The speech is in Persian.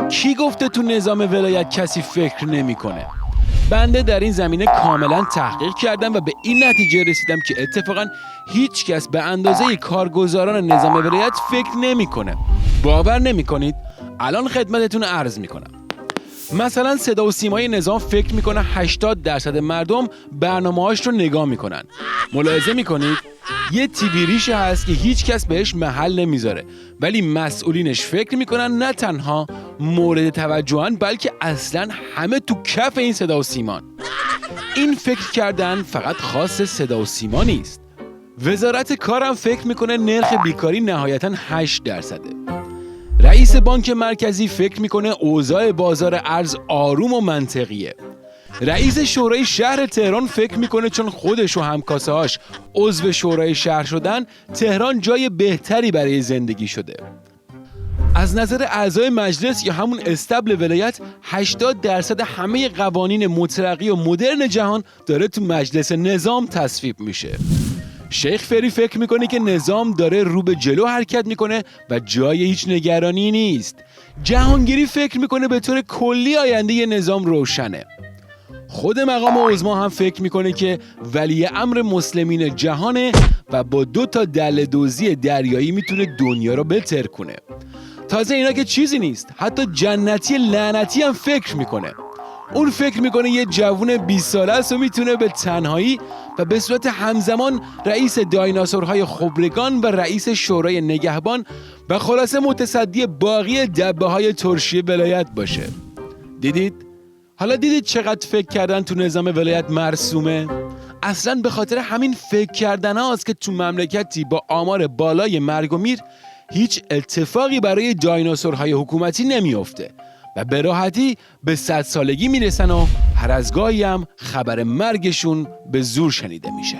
کی گفته تو نظام ولایت کسی فکر نمیکنه؟ بنده در این زمینه کاملا تحقیق کردم و به این نتیجه رسیدم که اتفاقا هیچ کس به اندازه کارگزاران نظام ولایت فکر نمیکنه. باور نمیکنید؟ الان خدمتتون عرض میکنم. مثلا صدا و سیمای نظام فکر میکنه 80% مردم برنامه‌هاش رو نگاه میکنن. ملاحظه میکنید؟ یه تیوی ریشه هست که هیچ کس بهش محل نمیذاره، ولی مسئولینش فکر میکنن نه تنها مورد توجهن بلکه اصلا همه تو کف این صدا و سیمان. این فکر کردن فقط خاص صدا و سیما نیست. وزارت کارم فکر میکنه نرخ بیکاری نهایتاً 8%. رئیس بانک مرکزی فکر میکنه اوضاع بازار ارز آروم و منطقیه. رئیس شورای شهر تهران فکر میکنه چون خودش و همکاسه‌هاش عضو شورای شهر شدن، تهران جای بهتری برای زندگی شده. از نظر اعضای مجلس یا همون استبل ولایت 80% همه قوانین مطلقی و مدرن جهان داره تو مجلس نظام تصویب میشه. شیخ فری فکر میکنه که نظام داره رو به جلو حرکت میکنه و جای هیچ نگرانی نیست. جهانگیری فکر میکنه به طور کلی آینده نظام روشنه. خود مقام عظما هم فکر میکنه که ولی امر مسلمین جهانه و با 2 تا دله دوزی دریایی میتونه دنیا رو بتر کنه. تازه اینا که چیزی نیست، حتی جنتی لعنتی هم فکر میکنه. اون فکر میکنه یه جوون 20 ساله است و میتونه به تنهایی و به صورت همزمان رئیس دایناسورهای خبرگان و رئیس شورای نگهبان و خلاصه متصدی باقی دبه های ترشی ولایت باشه. دیدید؟ حالا دیدید چقدر فکر کردن تو نظام ولایت مرسومه؟ اصلاً به خاطر همین فکر کردن هاست که تو مملکتی با آمار بالای مرگ و میر هیچ اتفاقی برای دایناسورهای حکومتی نمیافته و به راحتی به 100 سالگی میرسن و هر از گاهی هم خبر مرگشون به زور شنیده میشه.